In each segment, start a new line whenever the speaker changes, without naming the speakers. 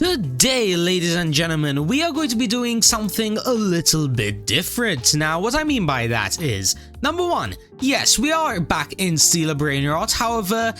Today, ladies and gentlemen, we are going to be doing something a little bit different. Now, what I mean by that is, number one, yes, we are back in Steal a Brainrot. However,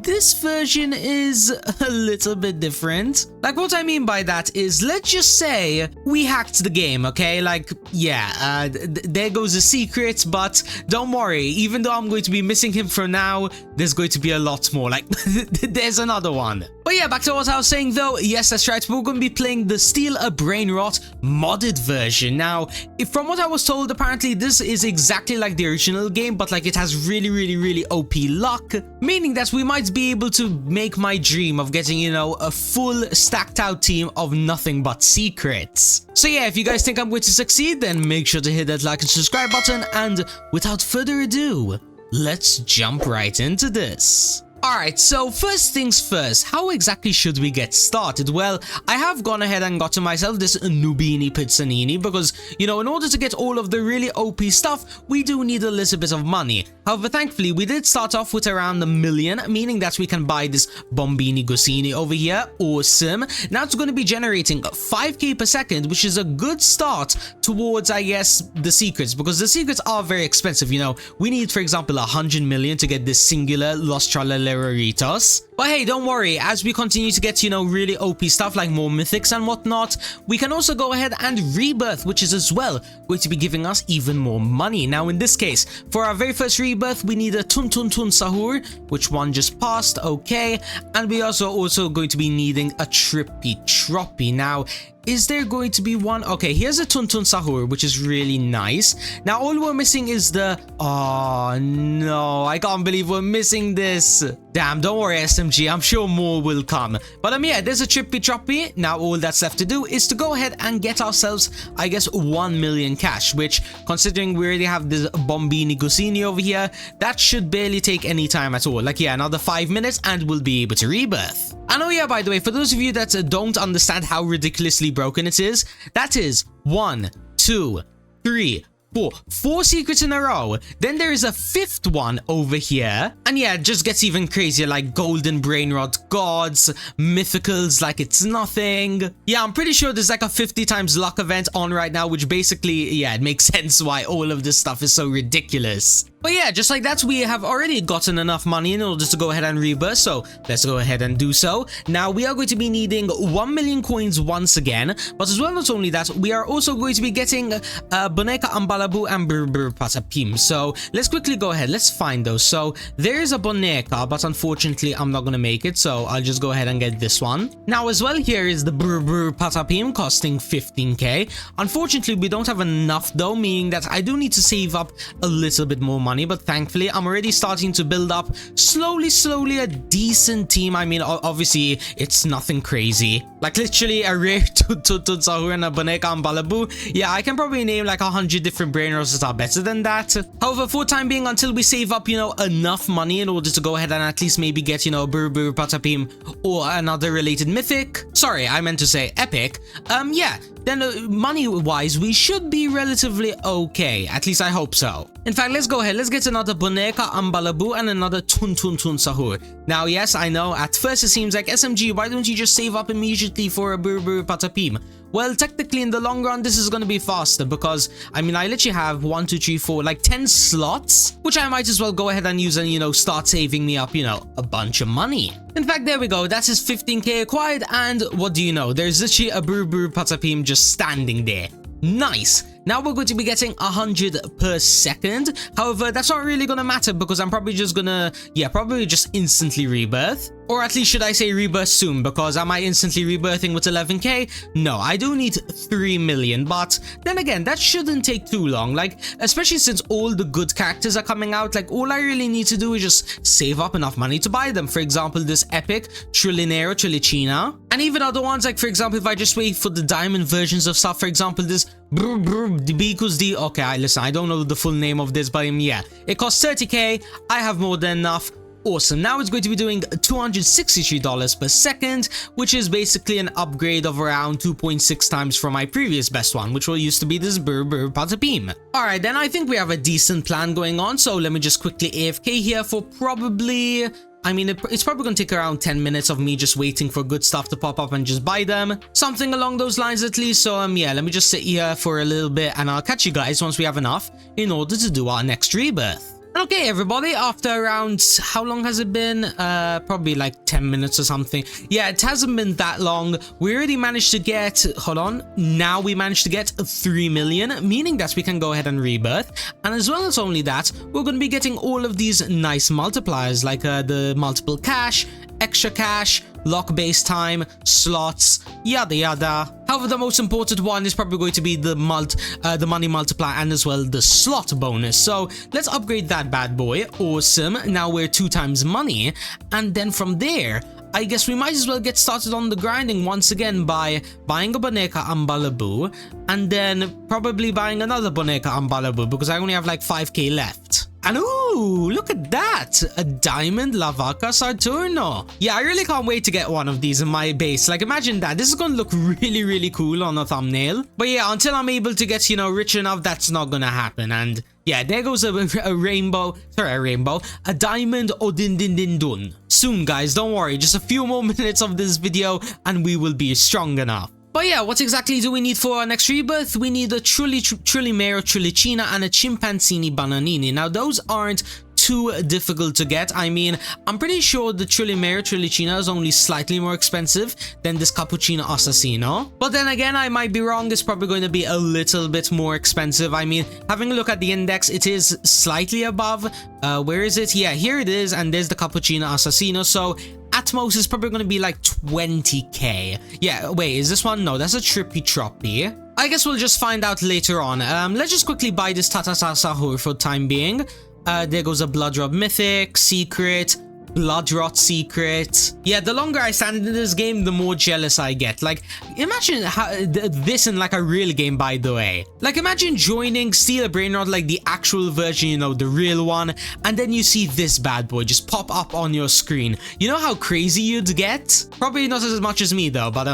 this version is a little bit different. Like, what I mean by that is, let's just say we hacked the game, okay? Like, yeah, there goes a secret, but don't worry, even though I'm going to be missing him for now, there's going to be a lot more. Like, there's another one. But yeah, back to what I was saying though, yes, that's right, we're going to be playing the Steal a Brainrot modded version. Now, from what I was told, apparently this is exactly like the original game, but like it has really OP luck, meaning that we might be able to make my dream of getting, you know, a full stacked out team of nothing but secrets. So yeah, if you guys think I'm going to succeed, then make sure to hit that like and subscribe button, and without further ado, let's jump right into this. Alright, so first things first, how exactly should we get started? Well, I have gone ahead and got to myself this Nubini Pizzanini because, you know, in order to get all of the really OP stuff, we do need a little bit of money. However, thankfully, we did start off with around 1 million, meaning that we can buy this Bombini Gosini over here. Awesome. Now it's going to be generating 5k per second, which is a good start towards, I guess, the secrets, because the secrets are very expensive, you know. We need, for example, 100 million to get this singular Los Tralaleritos. But hey, don't worry, as we continue to get, you know, really OP stuff like more mythics and whatnot, we can also go ahead and rebirth, which is as well going to be giving us even more money. Now, in this case, for our very first rebirth, we need a Tun Sahur, which one just passed, okay, and we also going to be needing a Trippy Troppy. Now, is there going to be one? Okay, here's a Tun Sahur, which is really nice. Now, all we're missing is the... Oh, no. I can't believe we're missing this. Damn, don't worry, SMG. I'm sure more will come. But, yeah, there's a Trippy Troppy. Now, all that's left to do is to go ahead and get ourselves, I guess, 1 million cash, which, considering we already have this Bombini Gosini over here, that should barely take any time at all. Like, yeah, another 5 minutes and we'll be able to rebirth. And oh yeah, by the way, for those of you that don't understand how ridiculously broken it is, that is 1, 2, 3, 4 secrets in a row. Then there is a 5th one over here, and yeah, it just gets even crazier, like golden brainrot gods, mythicals like it's nothing. Yeah, I'm pretty sure there's like a 50 times luck event on right now, which basically, yeah, it makes sense why all of this stuff is so ridiculous. But yeah, just like that, we have already gotten enough money in order to go ahead and rebirth, so let's go ahead and do so. Now, we are going to be needing 1 million coins once again, but as well, not only that, we are also going to be getting Boneka Ambalabu and Brr Patapim. So let's quickly go ahead, let's find those. So there is a Boneka, but unfortunately, I'm not going to make it, so I'll just go ahead and get this one. Now, as well, here is the Brr Patapim costing 15k. Unfortunately, we don't have enough though, meaning that I do need to save up a little bit more money, but thankfully I'm already starting to build up slowly a decent team. I mean, obviously it's nothing crazy, like literally a rare Tun Sahur and a Boneka Ambalabu. Yeah, I can probably name like 100 different brainrots that are better than that. However, for time being, until we save up, you know, enough money in order to go ahead and at least maybe get, you know, Brr Patapim or another related mythic, sorry, I meant to say epic, yeah, then money wise we should be relatively okay, at least I hope so. In fact, let's go ahead, let's get another Boneka Ambalabu and another Tun Sahur. Now, yes, I know, at first it seems like, SMG, why don't you just save up immediately for a Brr Patapim? Well, technically, in the long run, this is going to be faster because, I mean, I literally have 1, 2, 3, 4, like 10 slots, which I might as well go ahead and use and, you know, start saving me up, you know, a bunch of money. In fact, there we go. That is 15k acquired, and what do you know? There's literally a Brr Patapim just standing there. Nice. Now we're going to be getting 100 per second. However, that's not really going to matter because I'm probably just gonna, yeah, probably just instantly rebirth. Or at least should I say rebirth soon, because am I instantly rebirthing with 11k? No, I do need 3 million, but then again, that shouldn't take too long. Like, especially since all the good characters are coming out, like all I really need to do is just save up enough money to buy them. For example, this epic Trillinero Trillicina, and even other ones, like for example, if I just wait for the diamond versions of stuff, for example, this okay, listen, I don't know the full name of this, but yeah, it costs 30k. I have more than enough. Awesome. Now it's going to be doing $263 per second, which is basically an upgrade of around 2.6 times from my previous best one, which will used to be this Brr Patapim. Alright, then I think we have a decent plan going on, so let me just quickly AFK here for probably, I mean, it's probably gonna take around 10 minutes of me just waiting for good stuff to pop up and just buy them. Something along those lines at least. So yeah, let me just sit here for a little bit and I'll catch you guys once we have enough in order to do our next rebirth. Okay, everybody, after around, how long has it been? Probably like 10 minutes or something. Yeah, it hasn't been that long. We already managed to get, hold on, now we managed to get 3 million, meaning that we can go ahead and rebirth. And as well as only that, we're going to be getting all of these nice multipliers, like the multiple cash, extra cash, lock base time, slots, yada yada. However, the most important one is probably going to be the money multiplier and as well the slot bonus. So let's upgrade that bad boy. Awesome. Now we're 2 times money, and then from there, I guess we might as well get started on the grinding once again by buying a Boneka Ambalaboo and then probably buying another Boneka Ambalaboo because I only have like 5k left. And ooh, look at that! A Diamond Lavaca Saturno. Yeah, I really can't wait to get one of these in my base. Like, imagine that. This is gonna look really cool on a thumbnail. But yeah, until I'm able to get, you know, rich enough, that's not gonna happen. And yeah, there goes a Diamond Odindindindun. Soon, guys, don't worry. Just a few more minutes of this video and we will be strong enough. But yeah, what exactly do we need for our next rebirth? We need a Trullimero Trullicina and a Chimpanzini Bananini. Now, those aren't too difficult to get. I mean, I'm pretty sure the Trullimero Trullicina is only slightly more expensive than this Cappuccino Assassino. But then again, I might be wrong. It's probably going to be a little bit more expensive. I mean, having a look at the index, it is slightly above. Where is it? Yeah, here it is. And there's the Cappuccino Assassino. So at most, it's probably going to be like 20k. Yeah, wait, is this one? No, that's a Trippy Troppy. I guess we'll just find out later on. Let's just quickly buy this Tatata Sahur for time being. There goes a Bloodrot Mythic, Secret, Bloodrot Secret. Yeah, the longer I stand in this game, the more jealous I get. Like, imagine this in like a real game, by the way. Like, imagine joining Steal a Brainrot, like the actual version, you know, the real one, and then you see this bad boy just pop up on your screen. You know how crazy you'd get? Probably not as much as me though, but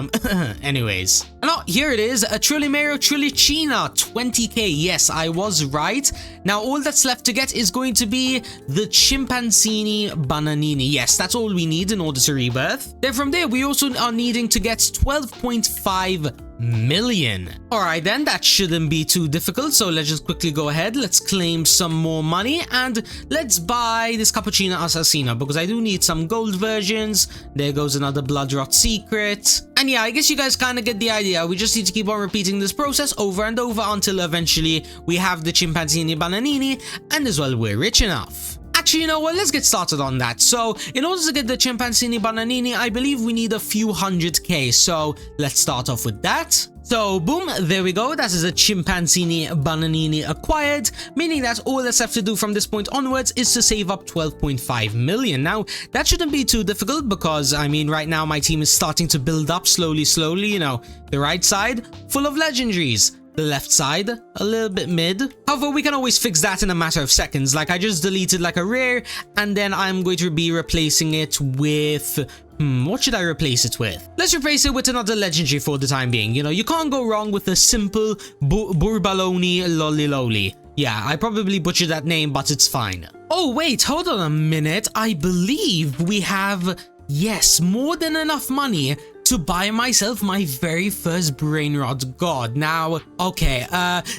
anyways. And oh, here it is, a Trullimero Trullicina, 20k. Yes, I was right. Now all that's left to get is going to be the Chimpanzini Bananini. Yes, that's all we need in order to rebirth. Then from there, we also are needing to get 12.5 million. Alright then, that shouldn't be too difficult, so let's just quickly go ahead, let's claim some more money and let's buy this Cappuccino Assassino because I do need some gold versions. There goes another Bloodrot Secret. And yeah, I guess you guys kind of get the idea. We just need to keep on repeating this process over and over until eventually we have the Chimpanzini Bananini and as well we're rich enough. Actually, you know what? Let's get started on that. So, in order to get the Chimpanzini Bananini, I believe we need a few 100k. So, let's start off with that. So, boom, there we go. That is a Chimpanzini Bananini acquired, meaning that all that's left to do from this point onwards is to save up 12.5 million. Now, that shouldn't be too difficult because, I mean, right now my team is starting to build up slowly, you know. The right side, full of legendaries. The left side, a little bit mid. However, we can always fix that in a matter of seconds. Like, I just deleted like a rare, and then I'm going to be replacing it with... what should I replace it with? Let's replace it with another legendary for the time being. You know, you can't go wrong with a simple Burbaloni Loliloli. Yeah, I probably butchered that name, but it's fine. Oh, wait, hold on a minute. I believe we have, yes, more than enough money to buy myself my very first Brainrot god. Now, okay,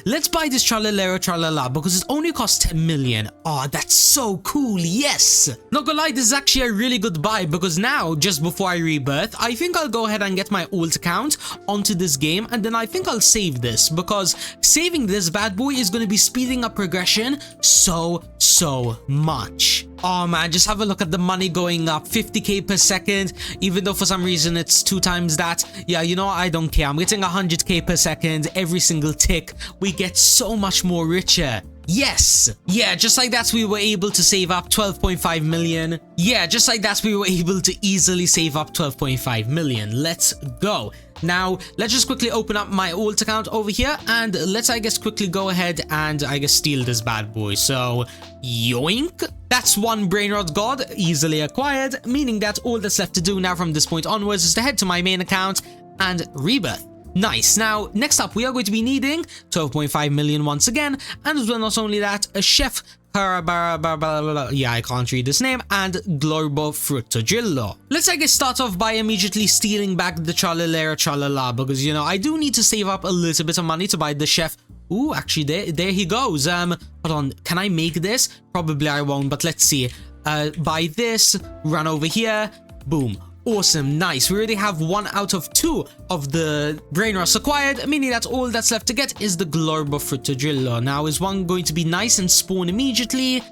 let's buy this Trallalero Tralala because it only costs 10 million. Oh, that's so cool, yes! Not gonna lie, this is actually a really good buy because now, just before I rebirth, I think I'll go ahead and get my alt account onto this game and then I think I'll save this because saving this bad boy is gonna be speeding up progression so much. Oh man, just have a look at the money going up, 50k per second, even though for some reason it's 2 times that. Yeah, you know, I don't care. I'm getting 100k per second every single tick. We get so much more richer. Yes! Yeah, just like that we were able to save up 12.5 million. Yeah, just like that we were able to easily save up 12.5 million. Let's go. Now, let's just quickly open up my alt account over here and let's, I guess, quickly go ahead and, I guess, steal this bad boy. So, yoink! That's one Brainrot god, easily acquired, meaning that all that's left to do now from this point onwards is to head to my main account and rebirth. Nice. Now, next up, we are going to be needing 12.5 million once again, and as well, not only that, a chef, yeah, I can't read this name, and Glorbo Fruttogillo. Let's, I guess, start off by immediately stealing back the Chalala, because, you know, I do need to save up a little bit of money to buy the chef. Ooh, actually, there he goes. Hold on, can I make this? Probably I won't, but let's see. Buy this, run over here, boom. Awesome, nice. We already have 1 out of 2 of the Brainrot acquired, meaning that all that's left to get is the Glorbo Fruttogillo. Now, is one going to be nice and spawn immediately?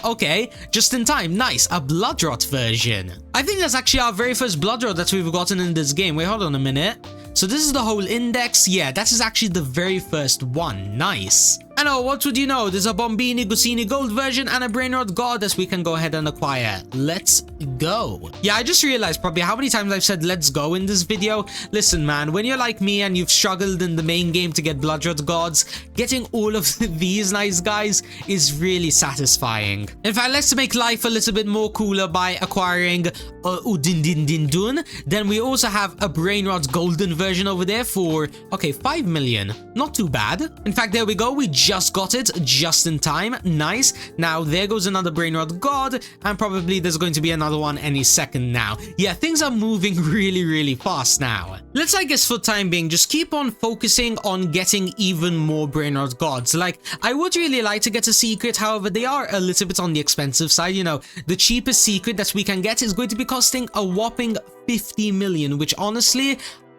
Okay, just in time. Nice, a Bloodrot version. I think that's actually our very first Bloodrot that we've gotten in this game. Wait, hold on a minute. So this is the whole index. Yeah, that is actually the very first one. Nice. And oh, what would you know? There's a Bombini Gusini Gold version and a Brainrot Goddess we can go ahead and acquire. Let's go. Yeah, I just realized probably how many times I've said let's go in this video. Listen, man, when you're like me and you've struggled in the main game to get Bloodrot Gods, getting all of these nice guys is really satisfying. In fact, let's make life a little bit more cooler by acquiring Udindindindun. Then we also have a Brainrot Golden version over there for, okay, 5 million. Not too bad. In fact, there we go. We just got it just in time. Nice. Now, there goes another Brainrot God, and probably there's going to be another one any second now. Yeah, things are moving really, really fast now. Let's, I guess, for time being, just keep on focusing on getting even more Brainrot Gods. Like, I would really like to get a secret, however, they are a little bit on the expensive side. You know, the cheapest secret that we can get is going to be costing a whopping 50 million, which honestly,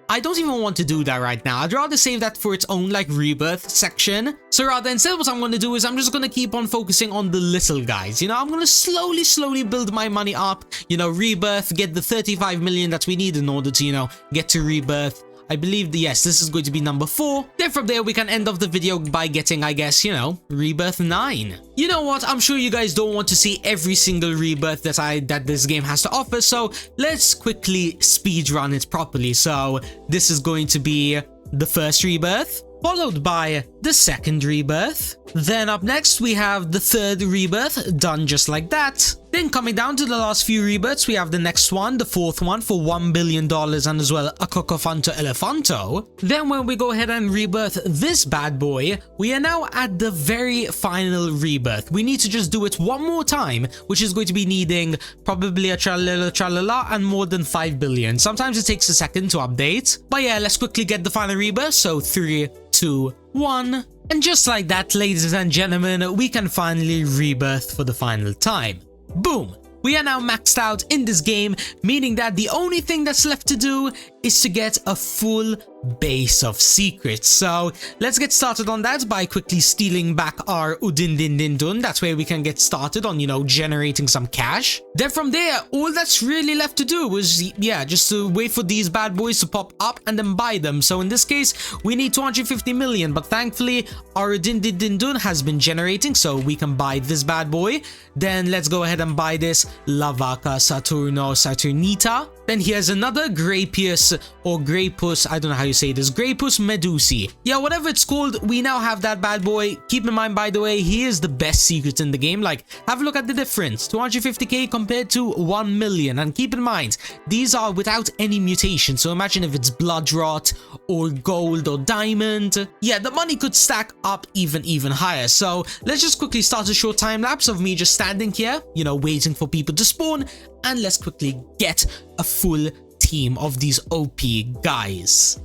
I don't even want to do that right now. I'd rather save that for its own, like, rebirth section. So rather, instead, what I'm going to do is I'm just going to keep on focusing on the little guys. You know, I'm going to slowly build my money up. You know, rebirth, get the 35 million that we need in order to, you know, get to rebirth. I believe, yes, this is going to be number 4. Then from there, we can end off the video by getting, I guess, you know, Rebirth 9. You know what? I'm sure you guys don't want to see every single Rebirth that this game has to offer, so let's quickly speedrun it properly. So this is going to be the first Rebirth, followed by the second Rebirth. Then up next, we have the third Rebirth, done just like that. Then coming down to the last few rebirths, we have the next one, the fourth one for $1 billion and as well a Cocofanto Elefanto. Then when we go ahead and rebirth this bad boy, we are now at the very final rebirth. We need to just do it one more time, which is going to be needing probably a tralala and more than 5 billion. Sometimes it takes a second to update. But yeah, let's quickly get the final rebirth. So 3, 2, 1. And just like that, ladies and gentlemen, we can finally rebirth for the final time. Boom! We are now maxed out in this game, meaning that the only thing that's left to do is to get a full base of secrets. So let's get started on that by quickly stealing back our Udindindindun. That's where we can get started on, you know, generating some cash. Then from there, all that's really left to do is, yeah, just to wait for these bad boys to pop up and then buy them. So in this case, we need 250 million, but thankfully our Udindindindun has been generating, so we can buy this bad boy. Then let's go ahead and buy this Lavaca Saturnita. Then here's another Grapus or Grapus, I don't know how you say this, Grapus Medusi. Yeah, whatever it's called, we now have that bad boy. Keep in mind, by the way, he is the best secret in the game. Like, have a look at the difference, 250k compared to 1 million. And keep in mind, these are without any mutation. So imagine if it's Bloodrot or gold or diamond. Yeah, the money could stack up even higher. So let's just quickly start a short time lapse of me just standing here, you know, waiting for people to spawn. And let's quickly get a full team of these OP guys.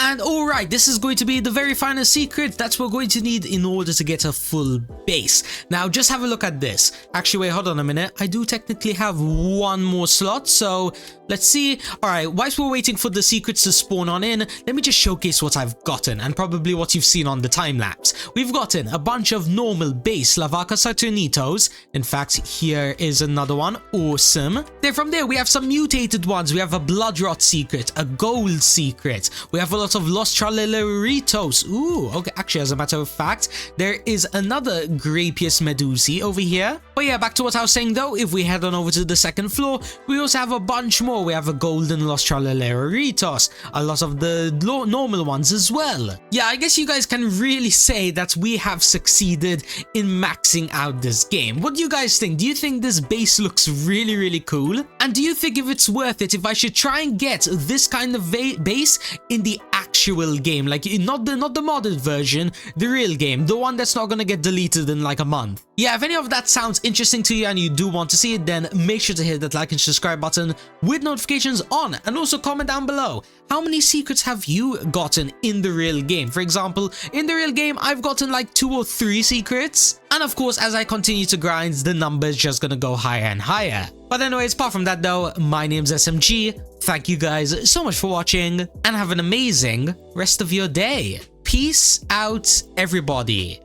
And alright, this is going to be the very final secret that we're going to need in order to get a full base. Now, just have a look at this. Actually, wait, hold on a minute. I do technically have one more slot, so let's see. Alright, whilst we're waiting for the secrets to spawn on in, let me just showcase what I've gotten and probably what you've seen on the time-lapse. We've gotten a bunch of normal base Lavaca Saturnitos. In fact, here is another one. Awesome. Then from there, we have some mutated ones. We have a Bloodrot secret, a gold secret. We have a lot of Los Traleleritos. Ooh, okay. Actually, as a matter of fact, there is another Grapius Medusi over here. But yeah, back to what I was saying though, if we head on over to the second floor, we also have a bunch more. We have a golden Los Traleleritos, a lot of the normal ones as well. Yeah, I guess you guys can really say that we have succeeded in maxing out this game. What do you guys think? Do you think this base looks really, really cool? And do you think if it's worth it, if I should try and get this kind of base in the actual game, like not the modded version, the real game, the one that's not gonna get deleted in like a month? Yeah, if any of that sounds interesting to you and you do want to see it, then make sure to hit that like and subscribe button with notifications on, and also comment down below, how many secrets have you gotten in the real game? For example, in the real game, I've gotten like 2 or 3 secrets. And of course, as I continue to grind, the number's just gonna go higher and higher. But anyways, apart from that though, my name's SMG. Thank you guys so much for watching, and have an amazing rest of your day. Peace out, everybody.